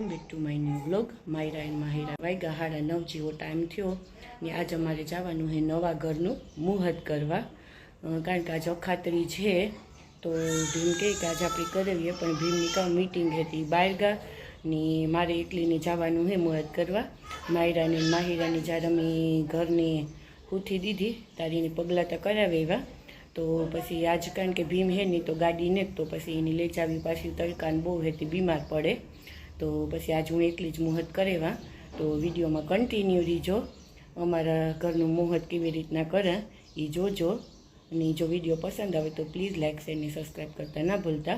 Back to my new vlog. Myra and Mahira વાગ્યા 9:30 જેવો time થયો ને આજે અમારે જવાનું છે નવા ઘરનું મુહૂર્ત કરવા. કારણ કે આજે અખાત્રી છે તો ભીમ કહે કે આજે આપણે કરાવીએ, પણ ભીમની કામ મીટિંગ હતી બહારગાં ને મારે એકલીને જવાનું છે મુહૂર્ત કરવા. માયરાની માહિરાની જ્યારે અમે ઘરને પૂથી દીધી તારીની પગલાં તો કરાવ્યા. તો પછી આજ કારણ કે ભીમ હે નહીં તો ગાડી ને તો પછી એની લઈ જાવી પાછી તડકાને બહુ હતી બીમાર પડે. તો પછી આજ હું એકલી જ મુહૂર્ત કરેવા. તો વિડીયોમાં કન્ટિન્યુ રહીજો. અમારા ઘરનું મુહૂર્ત કેવી રીતના કરે એ જોજો. અને જો વિડીયો પસંદ આવે તો પ્લીઝ લાઇક શેર ને સબસ્ક્રાઈબ કરતા ના ભૂલતા.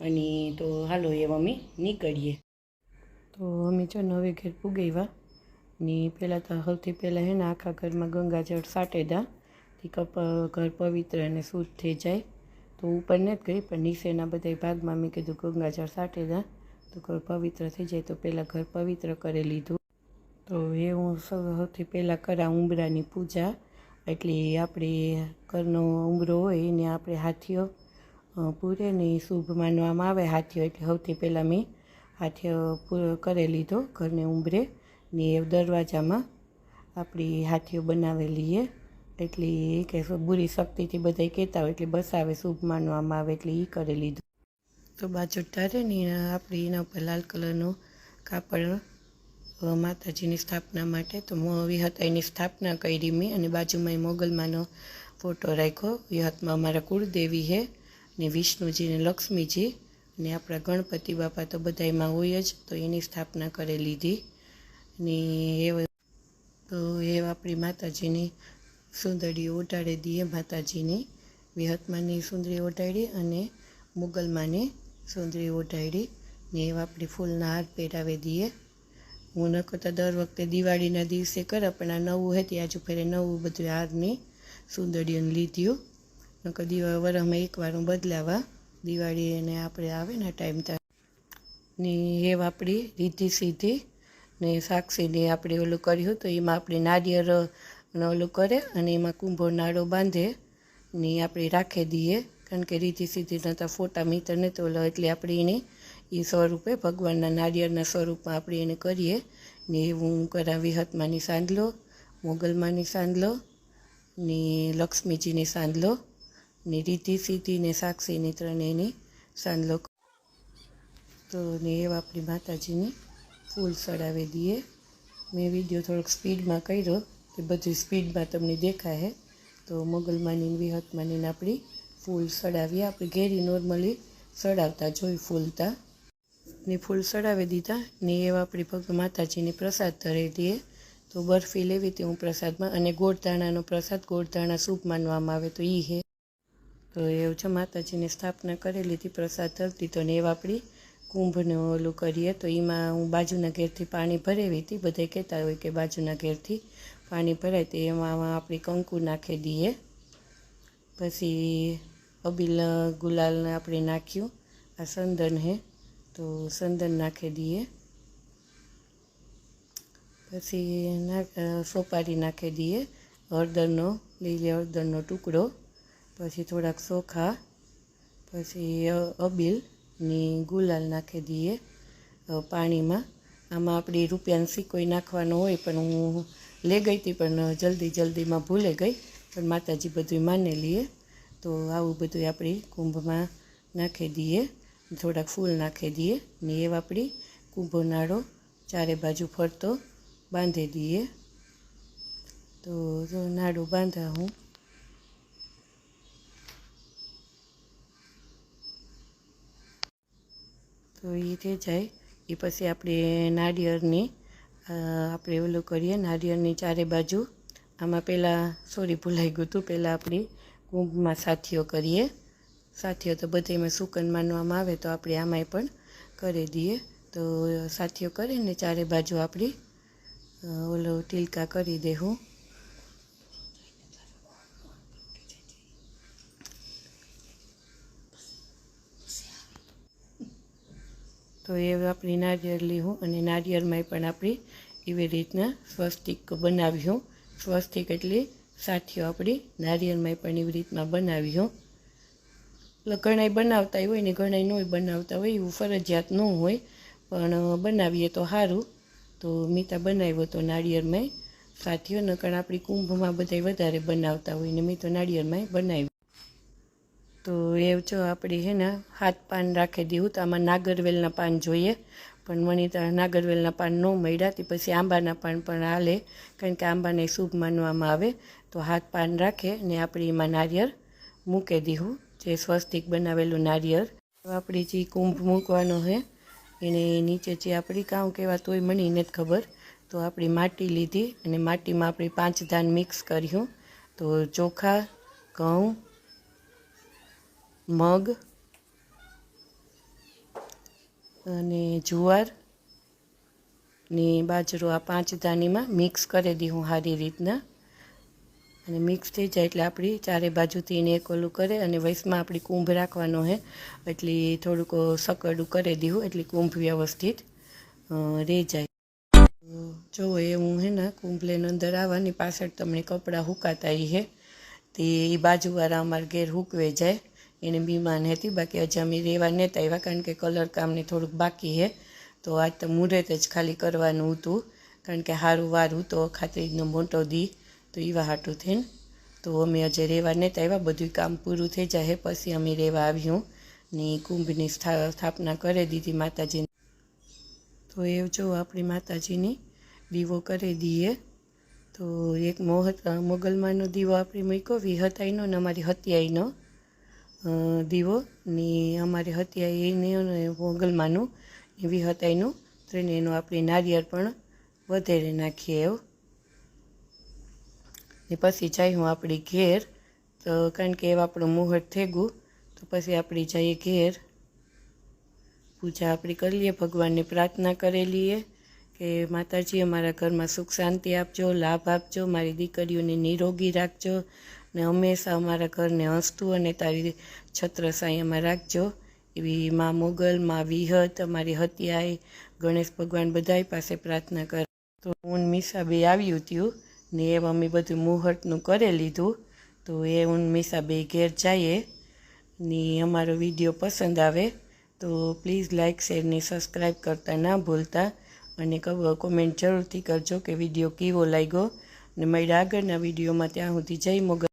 અને તો હાલો એવા અમે નીકળીએ. તો અમે જો નવે ઘેર પૂગેવા ને પહેલાં તો સૌથી પહેલાં હે ને આખા ઘરમાં ગંગાજળ સાટે દા ઘર પવિત્ર અને શુદ્ધ થઈ જાય. તો ઉપર નથી ગઈ પણ નીચેના બધા ભાગમાં મેં કીધું ગંગાજળ સાટે દા તો ઘર પવિત્ર થઈ જાય. તો પહેલાં ઘર પવિત્ર કરી લીધું. તો એ હું સૌથી પહેલાં કરા ઉંબરાની પૂજા. એટલે આપણે ઘરનો ઉંબરો હોય એને આપણે હાથીઓ પૂરે ને શુભ માનવામાં આવે હાથીઓ. એટલે સૌથી પહેલાં મેં હાથીઓ કરી લીધો ઘરને ઉંબરે ને દરવાજામાં આપણી હાથીઓ બનાવેલી. એટલે એ કે બુરી શક્તિથી બધા કહેતા હોય એટલે બસાવે શુભ માનવામાં આવે એટલે એ કરી લીધું. તો બાજુ ટારે ને આપણે એના ઉપર લાલ કલરનું કાપડ માતાજીની સ્થાપના માટે તો વિહત એની સ્થાપના કરી મેં. અને બાજુમાં એ મોગલમાંનો ફોટો રાખ્યો. વિહતમાં અમારા કુળદેવી છે ને વિષ્ણુજી ને લક્ષ્મીજી ને આપણા ગણપતિ બાપા તો બધામાં હોય જ. તો એની સ્થાપના કરી લીધી ને તો એ આપણી માતાજીની સુંદરી ઓઢાડી દઈએ. માતાજીની વિહતમાંની સુંદરી ઓઢાડી અને મુગલમાંની સુંદરી ઓઢાડી ને એવા આપણે ફૂલના હાર પહેરાવી દઈએ. હું ન કરતા દર વખતે દિવાળીના દિવસે કરે પણ આ નવું હતી આજુ ફેરે નવું બધું હારની સુંદરીઓને લીધ્યું. નકર વરસમાં એકવાર હું બદલાવા દિવાળી અને આપણે આવે ને ટાઈમ ને એવા આપણી રીધી સીધી ને સાક્ષીને આપણે ઓલું કર્યું. તો એમાં આપણે નારિયેળ ઓલું કરે અને એમાં કુંભો નાળો બાંધે ને આપણે રાખી દઈએ. કારણ કે રીધી સીધી નતા ફોટા મીટર ને તો એટલે આપણે એને એ સ્વરૂપે ભગવાનના નારિયેળના સ્વરૂપમાં આપણે એને કરીએ. ને એવું હું કરાવી વિહતમાંની સાંધલો, મોગલમાંની સાંધલો ને લક્ષ્મીજીની સાંધલો ને રીધી સીધી ને સાક્ષીની ત્રણેયની સાંધલો. તો ને એવા આપણી માતાજીની ફૂલ ચડાવી દઈએ. મેં વિડીયો થોડોક સ્પીડમાં કર્યો કે બધું સ્પીડમાં તમને દેખાય. તો મોગલમાંની વિહતમાંની આપણી ફૂલ ચડાવીએ. આપણે ઘેરી નોર્મલી ચડાવતા જોઈ ફૂલતા ને ફૂલ ચડાવી દીધા ને એવા આપણી માતાજીને પ્રસાદ ધરી દઈએ. તો બરફી લેવી હતી હું પ્રસાદમાં અને ગોળધાણાનો પ્રસાદ. ગોળધાણા શુભ માનવામાં આવે તો એ હે. તો એવું છે માતાજીની સ્થાપના કરી લીધી પ્રસાદ ધરી દીધો ને એવા આપણી કુંભને ઓલું કરીએ. તો એમાં હું બાજુના ઘેરથી પાણી ભરેવી હતી. બધા કહેતા હોય કે બાજુના ઘેરથી પાણી ભરાય તો એમાં આપણે કંકુ નાખી દઈએ. પછી અબીલ ગુલાલને આપણે નાખ્યું. આ સંદન હે તો સંદન નાખી દઈએ. પછી સોપારી નાખી દઈએ. હળદરનો લીલી હળદરનો ટુકડો, પછી થોડાક ચોખા, પછી અબીલ ને ગુલાલ નાખી દઈએ પાણીમાં. આમાં આપણે રૂપિયાનો સિક્કોય નાખવાનો હોય પણ હું લઈ ગઈ હતી પણ જલ્દીમાં ભૂલે ગઈ. પણ માતાજી બધું માની લઈએ. તો આવું બધું આપણે કુંભમાં નાખી દઈએ. થોડાક ફૂલ નાખી દઈએ ને એવા આપણી કુંભો નાળો ચારે બાજુ ફરતો બાંધી દઈએ. તો જો નાળો બાંધા હું. તો એ થઈ જાય એ પછી આપણે નારિયેળની આપણે ઓલું કરીએ. નારિયેળની ચારે બાજુ આમાં પહેલાં ભૂલાઈ ગયું હતું. પહેલાં આપણી કુંભમાં સાથીઓ કરીએ. સાથીઓ તો બધામાં સુકન માનવામાં આવે તો આપણે આમાંય પણ કરી દઈએ. તો સાથીઓ કરીને ચારે બાજુ આપણી ઓલો ટીલકા કરી દેવું. તો એ આપણી નારિયેળ લીધું અને નારિયેળમાંય પણ આપણી એવી રીતના સ્વસ્તિક બનાવ્યું. સ્વસ્તિક એટલે સાથીઓ આપણી નારિયેળમાંય પણ એવી રીતના બનાવ્યું. ઘણાય બનાવતા હોય ને ઘણાય ન બનાવતા હોય એવું ફરજિયાત ન હોય. પણ બનાવીએ તો સારું. તો મીતા બનાવ્યો તો નાળિયેરમાં સાથીઓ, નકર આપણી કુંભમાં બધાય વધારે બનાવતા હોય ને મેં તો નાળિયેરમાં બનાવ્યું. તો એ જો આપણી હે ને 7 પાન રાખી દીધું. તો આમાં નાગરવેલના પાન જોઈએ, પણ મને તો નાગરવેલના પાન ન મળ્યા. તે પછી આંબાના પાન પણ હાલે, કારણ કે આંબાને શુભ માનવામાં આવે. તો 7 પાન રાખે ને આપણે એમાં નારિયેળ મૂકી દીધું, જે સ્વસ્તિક બનાવેલું નારિયેળ. તો આપણી જે કુંભ મૂકવાનો છે એને નીચે જે આપણી કાં કહેવાતું હોય મને નથી ખબર. તો આપણી માટી લીધી અને માટીમાં આપણે 5 ધાન મિક્સ કર્યું. તો ચોખા, ઘઉં, મગ અને જુવાર ને બાજરો, આ 5 ધાનીમાં મિક્સ કરી દીધું સારી રીતના. અને મિક્સ થઈ જાય એટલે આપણી ચારે બાજુથી એને એક ઓલું કરે અને વૈસમાં આપણી કુંભ રાખવાનો છે, એટલે થોડુંક સકડું કરી દીધું એટલે કુંભ વ્યવસ્થિત રહી જાય. જો એ હું હે ને કુંભ લઈને અંદર આવવાની પાછળ તમને કપડાં હુકાતા છે, તે એ બાજુવાળા અમારા ઘેર હુકવે જાય. એને બીમાન હતી, બાકી હજી અમે રહેવા નહોતા આવ્યા, કારણ કે કલર કામને થોડુંક બાકી છે. તો આજ તો મુહૂર્ત જ ખાલી કરવાનું હતું, કારણ કે સારું વાર તો ખાતરીનો મોટો દી, તો એવા હાટું થઈને તો અમે હજી રહેવા નહોતા આવ્યા. બધું કામ પૂરું થઈ જાય પછી અમે રહેવા આવ્યું ને કુંભની સ્થાપના કરી દીધી માતાજીને. તો એ જો આપણી માતાજીની દીવો કરી દઈએ. તો એક મોગલમાંનો દીવો આપણે મૂક્યો, વિહતાઈનો ને અમારી હત્યાઈનો દીવો ને અમારી હત્યાઈનો ને મોગલમાંનું વિહતાઈનું ત્રણેયનું આપણે નારિયેળ પણ વધારે નાખીએ એવું. ને પછી જાય હું આપણી ઘેર, તો કારણ કે એવા આપણું મુહૂર્ત થઈ ગયું. તો પછી આપણી જઈએ ઘેર, પૂજા આપણી કરી લઈએ, ભગવાનને પ્રાર્થના કરી લઈએ કે માતાજી અમારા ઘરમાં સુખ શાંતિ આપજો, લાભ આપજો, મારી દીકરીઓને નિરોગી રાખજો ને હંમેશા અમારા ઘરને હસતું અને તારી છત્રછાયામાં રાખજો. એવી મા મોગલ, મા વિહત, અમારી હત્યાઈ, ગણેશ ભગવાન બધાય પાસે પ્રાર્થના કર. તો હું મીસા બે આવ્યું હતું ને એમ અમે બધું મુહૂર્તનું કરી લીધું. તો એ હું મીસા બે ઘેર જઈએ ને અમારો વિડીયો પસંદ આવે તો પ્લીઝ લાઇક, શેર ને સબસ્ક્રાઈબ કરતા ના ભૂલતા. અને કોમેન્ટ જરૂરથી કરજો કે વિડીયો કેવો લાગ્યો. ને મળ્યા આગળના વિડીયોમાં. ત્યાં સુધી જય મોગલ.